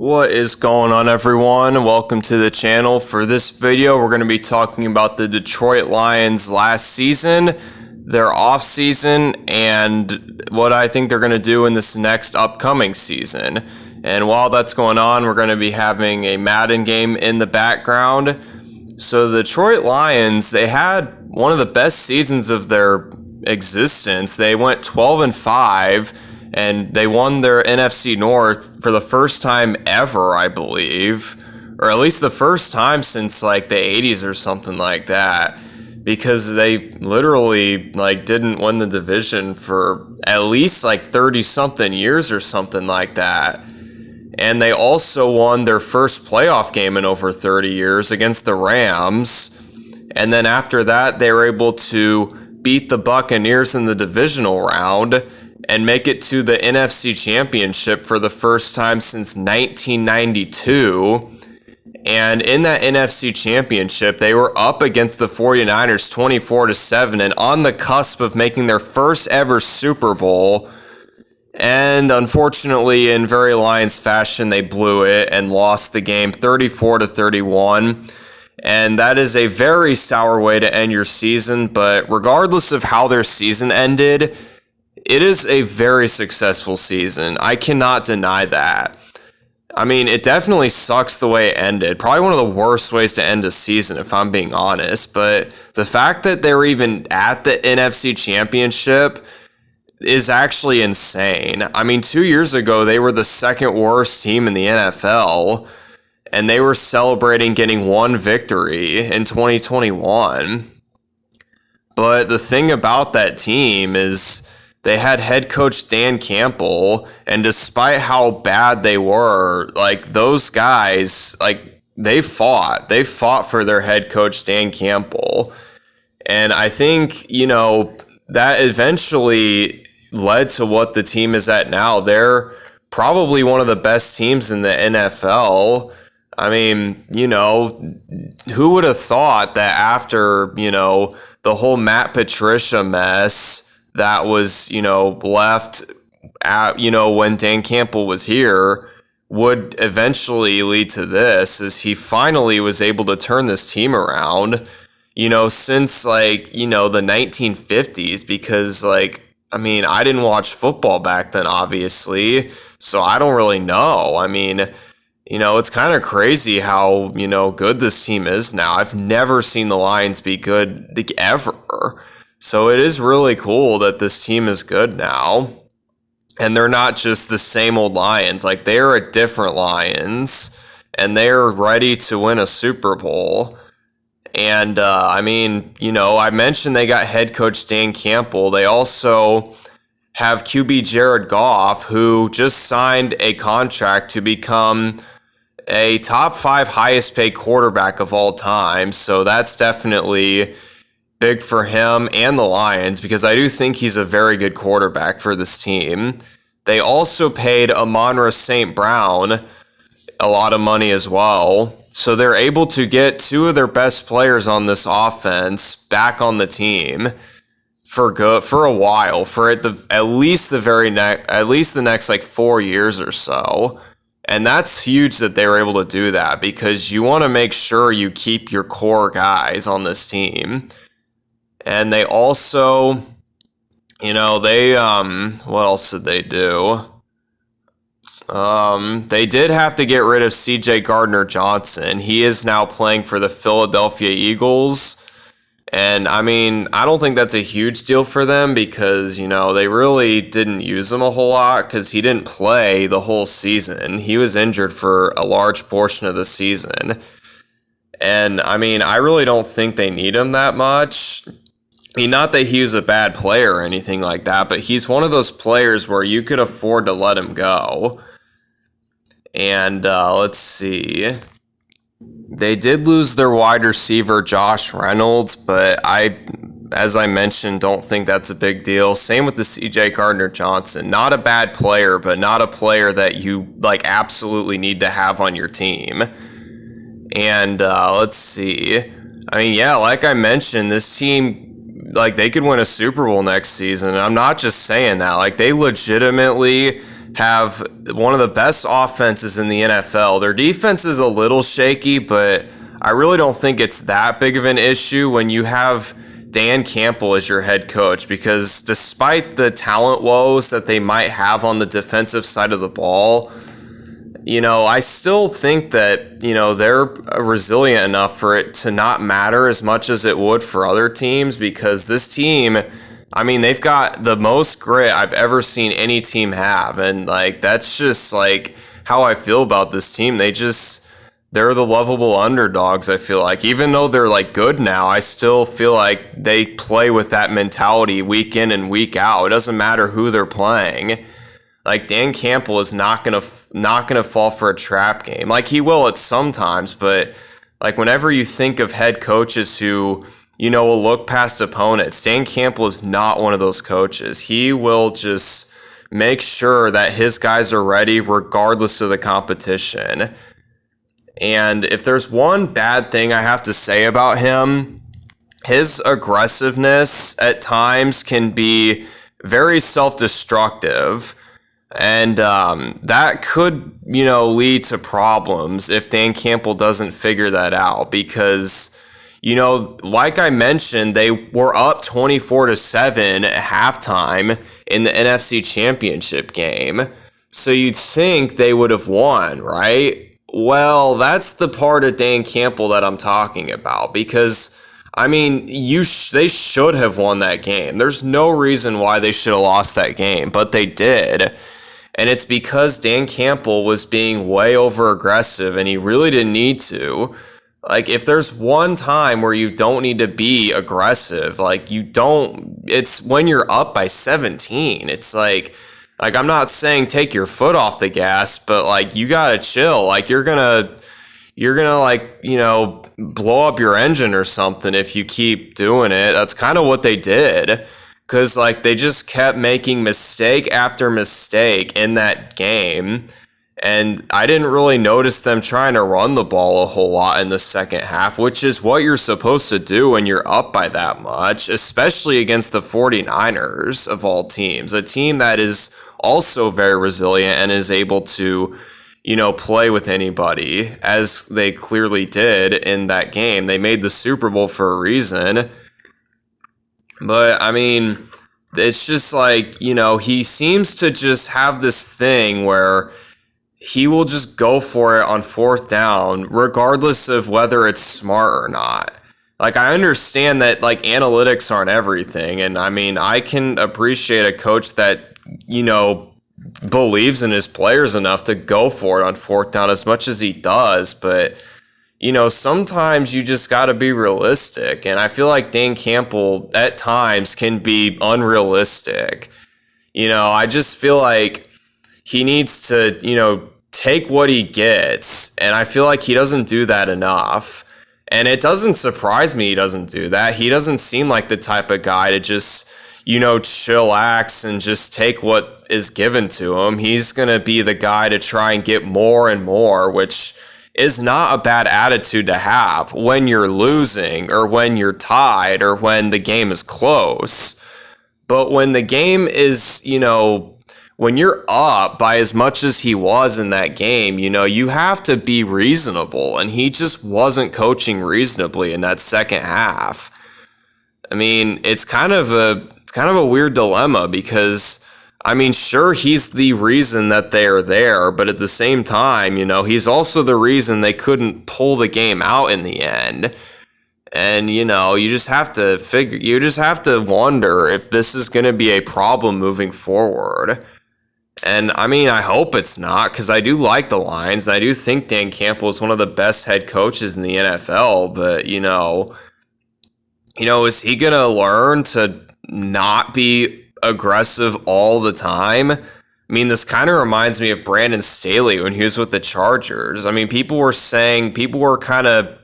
What is going on, everyone? Welcome to the channel. For this video, we're going to be talking about the Detroit Lions last season, their off season, and what I think they're going to do in this next upcoming season. And while that's going on, we're going to be having a Madden game in the background. So the Detroit Lions, they had one of the best seasons of their existence. They went 12-5. And they won their NFC North for the first time ever, I believe. Or at least the first time since like the 80s or something like that. Because they literally didn't win the division for at least 30-something years or something like that. And they also won their first playoff game in over 30 years against the Rams. And then after that, they were able to beat the Buccaneers in the divisional round and make it to the NFC Championship for the first time since 1992. And in that NFC Championship, they were up against the 49ers 24-7 and on the cusp of making their first ever Super Bowl. And unfortunately, in very Lions fashion, they blew it and lost the game 34-31. And that is a very sour way to end your season. But regardless of how their season ended, it is a very successful season. I cannot deny that. I mean, it definitely sucks the way it ended. Probably one of the worst ways to end a season, if I'm being honest. But the fact that they were even at the NFC Championship is actually insane. I mean, 2 years ago, they were the second worst team in the NFL, and they were celebrating getting one victory in 2021. But the thing about that team is they had head coach Dan Campbell, and despite how bad they were, those guys, they fought for their head coach Dan Campbell. And I think, that eventually led to what the team is at now. They're probably one of the best teams in the NFL. I mean, who would have thought that after, the whole Matt Patricia mess that was, left at, when Dan Campbell was here, would eventually lead to this, as he finally was able to turn this team around, since the 1950s, because I didn't watch football back then, obviously, so I don't really know. I mean, it's kind of crazy how, good this team is now. I've never seen the Lions be good ever. So it is really cool that this team is good now. And they're not just the same old Lions. They're a different Lions. And they're ready to win a Super Bowl. And, I mentioned they got head coach Dan Campbell. They also have QB Jared Goff, who just signed a contract to become a top 5 highest paid quarterback of all time. So that's definitely big for him and the Lions, because I do think he's a very good quarterback for this team. They also paid Amon-Ra St. Brown a lot of money as well. So they're able to get two of their best players on this offense back on the team for a while, for at least the next 4 years or so. And that's huge that they were able to do that, because you want to make sure you keep your core guys on this team. And they also, what else did they do? They did have to get rid of C.J. Gardner-Johnson. He is now playing for the Philadelphia Eagles. And, I don't think that's a huge deal for them, because, they really didn't use him a whole lot, because he didn't play the whole season. He was injured for a large portion of the season. And, I really don't think they need him that much. Not that he was a bad player or anything like that, but he's one of those players where you could afford to let him go. And let's see. They did lose their wide receiver, Josh Reynolds, but as I mentioned, don't think that's a big deal. Same with the C.J. Gardner-Johnson. Not a bad player, but not a player that you absolutely need to have on your team. And let's see. Like I mentioned, this team, they could win a Super Bowl next season. And I'm not just saying that. They legitimately have one of the best offenses in the NFL. Their defense is a little shaky, but I really don't think it's that big of an issue when you have Dan Campbell as your head coach, because despite the talent woes that they might have on the defensive side of the ball, I still think that, they're resilient enough for it to not matter as much as it would for other teams, because this team, they've got the most grit I've ever seen any team have. And, that's just, how I feel about this team. They're the lovable underdogs, I feel like. Even though they're, good now, I still feel like they play with that mentality week in and week out. It doesn't matter who they're playing. Dan Campbell is not gonna fall for a trap game. He will at sometimes, but whenever you think of head coaches who will look past opponents, Dan Campbell is not one of those coaches. He will just make sure that his guys are ready regardless of the competition. And if there's one bad thing I have to say about him, his aggressiveness at times can be very self-destructive. And that could, lead to problems if Dan Campbell doesn't figure that out, because, like I mentioned, they were up 24-7 at halftime in the NFC Championship game. So you'd think they would have won, right? Well, that's the part of Dan Campbell that I'm talking about, because they should have won that game. There's no reason why they should have lost that game, but they did. And it's because Dan Campbell was being way over aggressive, and he really didn't need to. If there's one time where you don't need to be aggressive, it's when you're up by 17. It's I'm not saying take your foot off the gas, but you gotta chill. You're gonna blow up your engine or something if you keep doing it. That's kind of what they did. Because, they just kept making mistake after mistake in that game. And I didn't really notice them trying to run the ball a whole lot in the second half, which is what you're supposed to do when you're up by that much, especially against the 49ers of all teams. A team that is also very resilient and is able to, play with anybody, as they clearly did in that game. They made the Super Bowl for a reason. But, it's just he seems to just have this thing where he will just go for it on fourth down, regardless of whether it's smart or not. I understand that, analytics aren't everything, and, I can appreciate a coach that, believes in his players enough to go for it on fourth down as much as he does, but sometimes you just got to be realistic. And I feel like Dan Campbell at times can be unrealistic. I just feel like he needs to, take what he gets. And I feel like he doesn't do that enough. And it doesn't surprise me he doesn't do that. He doesn't seem like the type of guy to just, chillax and just take what is given to him. He's going to be the guy to try and get more and more, which is not a bad attitude to have when you're losing or when you're tied or when the game is close. But when the game is, when you're up by as much as he was in that game, you have to be reasonable. And he just wasn't coaching reasonably in that second half. It's kind of a weird dilemma, because sure, he's the reason that they are there, but at the same time, he's also the reason they couldn't pull the game out in the end. And, you just have to wonder if this is going to be a problem moving forward. And, I hope it's not, because I do like the Lions. I do think Dan Campbell is one of the best head coaches in the NFL, but, is he going to learn to not be aggressive all the time? This kind of reminds me of Brandon Staley when he was with the Chargers. People were kind of,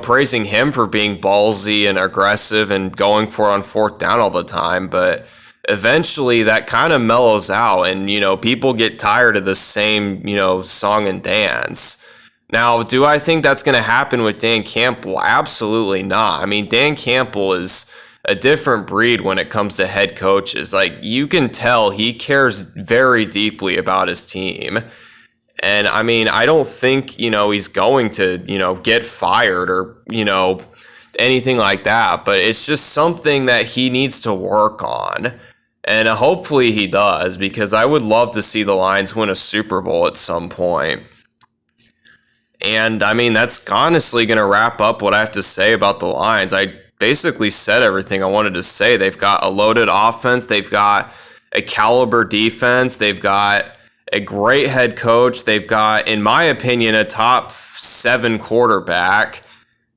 praising him for being ballsy and aggressive and going for it on fourth down all the time, but eventually that kind of mellows out, and, people get tired of the same, song and dance. Now, do I think that's going to happen with Dan Campbell? Absolutely not. Dan Campbell is a different breed when it comes to head coaches. Like, you can tell he cares very deeply about his team. And I mean, I don't think, he's going to, get fired or, anything like that. But it's just something that he needs to work on. And hopefully he does, because I would love to see the Lions win a Super Bowl at some point. And I mean, that's honestly going to wrap up what I have to say about the Lions. I basically said everything I wanted to say. They've got a loaded offense. They've got a caliber defense. They've got a great head coach. They've got, in my opinion, a top 7 quarterback.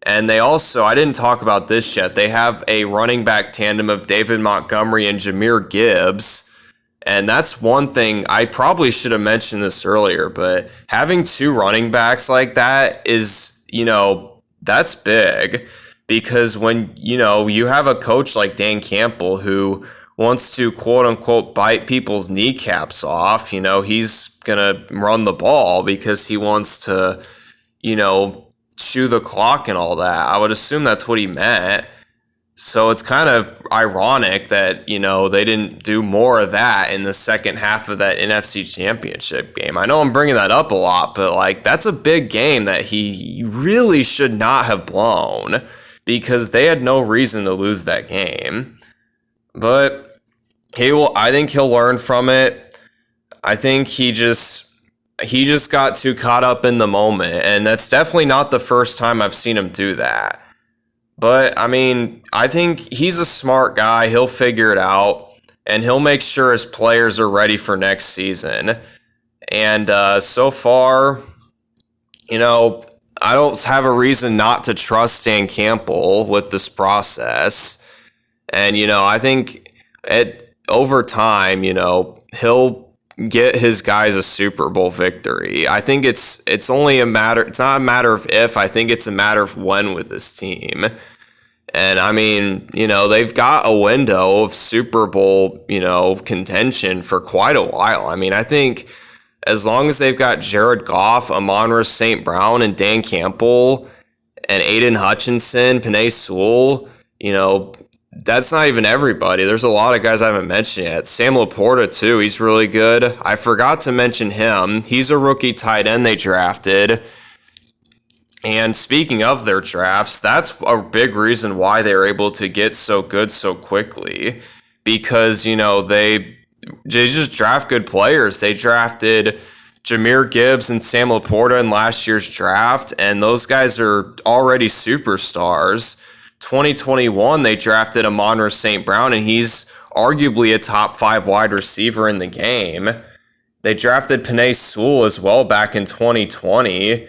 And they also, I didn't talk about this yet, they have a running back tandem of David Montgomery and Jahmyr Gibbs. And that's one thing, I probably should have mentioned this earlier, but having 2 running backs like that is, that's big. Because when, you have a coach like Dan Campbell who wants to, quote unquote, bite people's kneecaps off, he's going to run the ball because he wants to, chew the clock and all that. I would assume that's what he meant. So it's kind of ironic that, they didn't do more of that in the second half of that NFC Championship game. I know I'm bringing that up a lot, but that's a big game that he really should not have blown because they had no reason to lose that game. But I think he'll learn from it. I think he just got too caught up in the moment, and that's definitely not the first time I've seen him do that. But, I mean, I think he's a smart guy. He'll figure it out, and he'll make sure his players are ready for next season. And so far, I don't have a reason not to trust Dan Campbell with this process. And, I think over time, he'll get his guys a Super Bowl victory. I think it's not a matter of if, I think it's a matter of when with this team. And I mean, they've got a window of Super Bowl, contention for quite a while. I mean, I think as long as they've got Jared Goff, Amon-Ra St. Brown, and Dan Campbell, and Aiden Hutchinson, Penei Sewell, that's not even everybody. There's a lot of guys I haven't mentioned yet. Sam Laporta, too. He's really good. I forgot to mention him. He's a rookie tight end they drafted. And speaking of their drafts, that's a big reason why they were able to get so good so quickly. Because, they just draft good players. They drafted Jahmyr Gibbs and Sam Laporta in last year's draft, and those guys are already superstars. 2021, they drafted Amon-Ra St. Brown, and he's arguably a top 5 wide receiver in the game. They drafted Penei Sewell as well back in 2020,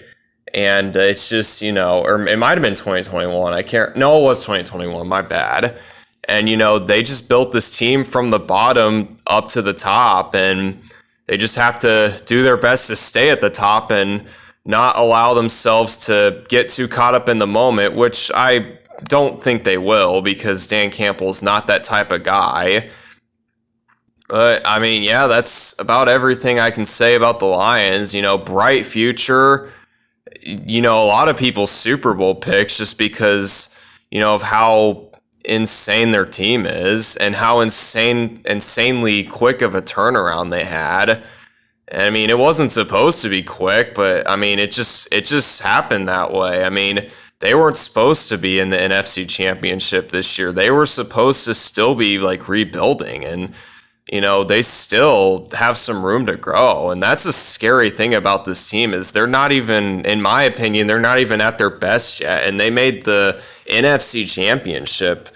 and it's just, or it might have been 2021. No, it was 2021, my bad. And, they just built this team from the bottom up to the top, and they just have to do their best to stay at the top and not allow themselves to get too caught up in the moment, which I don't think they will because Dan Campbell's not that type of guy. But, I mean, yeah, that's about everything I can say about the Lions. Bright future. A lot of people's Super Bowl picks just because, of how insane their team is and how insanely quick of a turnaround they had. And, I mean, it wasn't supposed to be quick, but, I mean, it just happened that way. I mean, they weren't supposed to be in the NFC Championship this year. They were supposed to still be rebuilding, and they still have some room to grow. And that's a scary thing about this team is they're not even, in my opinion, they're not even at their best yet. And they made the NFC Championship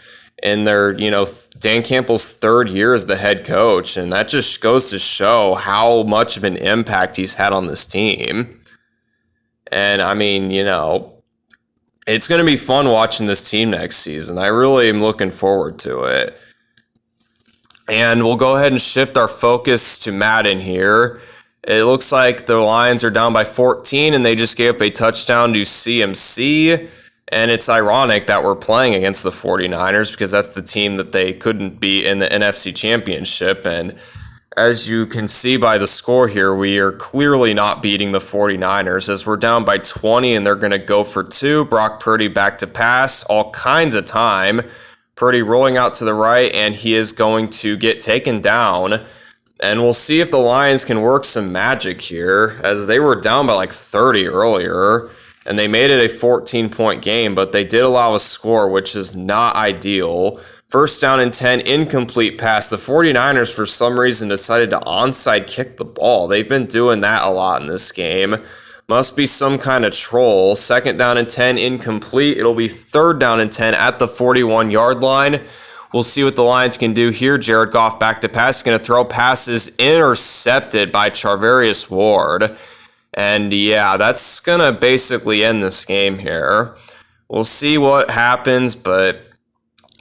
in their, Dan Campbell's 3rd year as the head coach, and that just goes to show how much of an impact he's had on this team. And I mean, it's going to be fun watching this team next season. I really am looking forward to it. And we'll go ahead and shift our focus to Madden here. It looks like the Lions are down by 14, and they just gave up a touchdown to CMC. And it's ironic that we're playing against the 49ers because that's the team that they couldn't beat in the NFC Championship. And as you can see by the score here, we are clearly not beating the 49ers as we're down by 20 and they're going to go for 2. Brock Purdy back to pass, all kinds of time Purdy rolling out to the right, and he is going to get taken down. And we'll see if the Lions can work some magic here, as they were down by like 30 earlier, and they made it a 14-point game, but they did allow a score, which is not ideal. First down and 10, incomplete pass. The 49ers, for some reason, decided to onside kick the ball. They've been doing that a lot in this game. Must be some kind of troll. Second down and 10, incomplete. It'll be third down and 10 at the 41-yard line. We'll see what the Lions can do here. Jared Goff back to pass. He's going to throw passes, intercepted by Charvarius Ward. And yeah, that's going to basically end this game here. We'll see what happens, but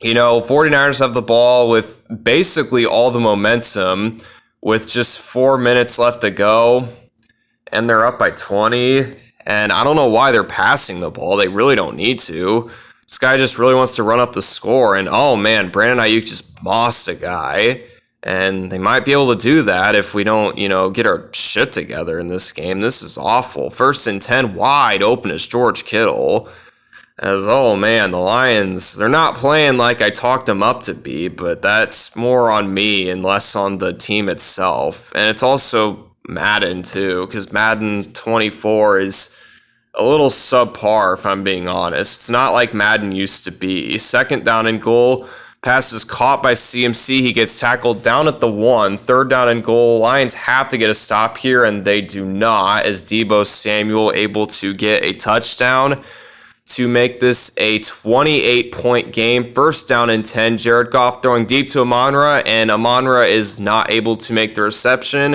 49ers have the ball with basically all the momentum with just 4 minutes left to go. And they're up by 20. And I don't know why they're passing the ball. They really don't need to. This guy just really wants to run up the score. And oh man, Brandon Aiyuk just mossed a guy. And they might be able to do that if we don't, get our shit together in this game. This is awful. First and 10, wide open is George Kittle. Oh man, the Lions, they're not playing like I talked them up to be, but that's more on me and less on the team itself. And it's also Madden too, because Madden 24 is a little subpar, if I'm being honest. It's not like Madden used to be. Second down and goal. Pass is caught by CMC. He gets tackled down at the 1. Third down and goal. Lions have to get a stop here, and they do not, as Deebo Samuel able to get a touchdown to make this a 28-point game. First down and 10. Jared Goff throwing deep to Amon-Ra, and Amon-Ra is not able to make the reception,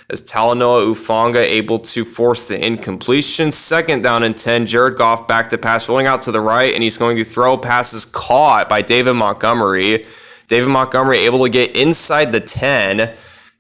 as Talanoa Ufanga able to force the incompletion. Second down and 10, Jared Goff back to pass, rolling out to the right, and he's going to throw. Passes caught by David Montgomery. David Montgomery able to get inside the 10 to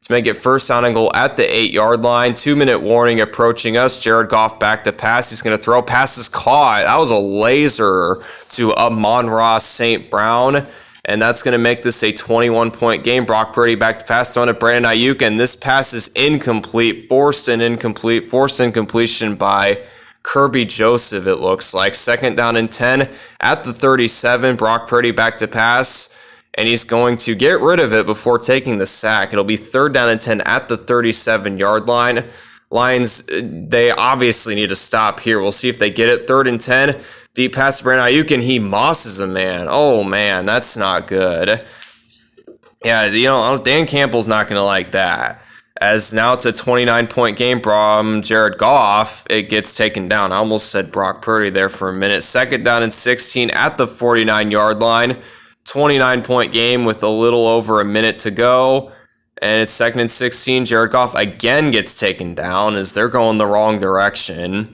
make it first down and goal at the 8-yard line. 2-minute warning approaching us. Jared Goff back to pass. He's going to throw. Passes caught. That was a laser to Amon-Ra St. Brown. And that's going to make this a 21-point game. Brock Purdy back to pass, throwing to Brandon Aiyuk, and this pass is incomplete. Forced incompletion by Kirby Joseph, it looks like. Second down and 10 at the 37. Brock Purdy back to pass, and he's going to get rid of it before taking the sack. It'll be third down and 10 at the 37-yard line. Lions, they obviously need to stop here. We'll see if they get it. Third and 10. Deep pass to Brandon Aiyuk, and he mosses a man. Oh, man, that's not good. Yeah, Dan Campbell's not going to like that. As now it's a 29-point game from Jared Goff. It gets taken down. I almost said Brock Purdy there for a minute. Second down and 16 at the 49-yard line. 29-point game with a little over a minute to go. And it's second and 16. Jared Goff again gets taken down as they're going the wrong direction.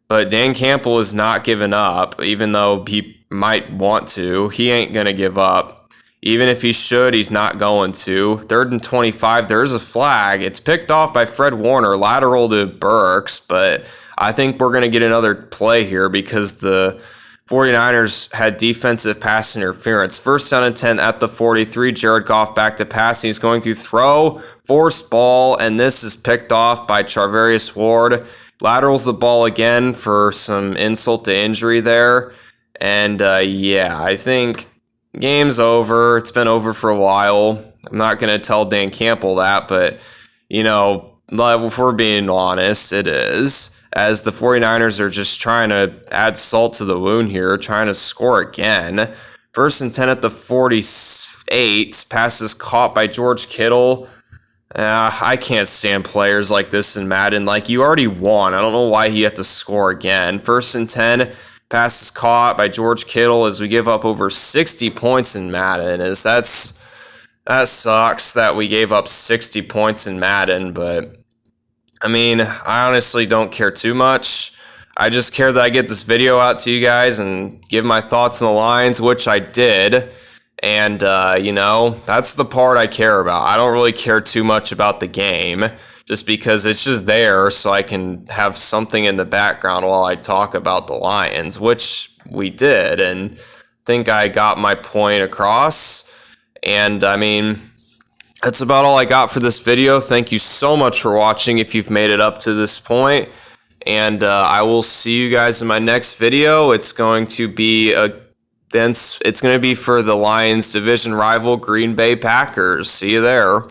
But Dan Campbell is not giving up, even though he might want to. He ain't going to give up. Even if he should, he's not going to. Third and 25, there's a flag. It's picked off by Fred Warner, lateral to Burks, but I think we're going to get another play here because the 49ers had defensive pass interference. First down and 10 at the 43. Jared Goff back to pass. He's going to throw, forced ball, and this is picked off by Charvarius Ward. Laterals the ball again for some insult to injury there. And yeah, I think game's over. It's been over for a while. I'm not going to tell Dan Campbell that, but, if we're being honest, it is. As the 49ers are just trying to add salt to the wound here, trying to score again. First and 10 at the 48. Pass is caught by George Kittle. I can't stand players like this in Madden. Like, you already won. I don't know why you have to score again. First and 10, pass is caught by George Kittle as we give up over 60 points in Madden. That sucks that we gave up 60 points in Madden, but I honestly don't care too much. I just care that I get this video out to you guys and give my thoughts on the Lions, which I did. And, that's the part I care about. I don't really care too much about the game just because it's just there so I can have something in the background while I talk about the Lions, which we did. And I think I got my point across. And, that's about all I got for this video. Thank you so much for watching if you've made it up to this point. And I will see you guys in my next video. It's going to be then it's going to be for the Lions' division rival Green Bay Packers. See you there.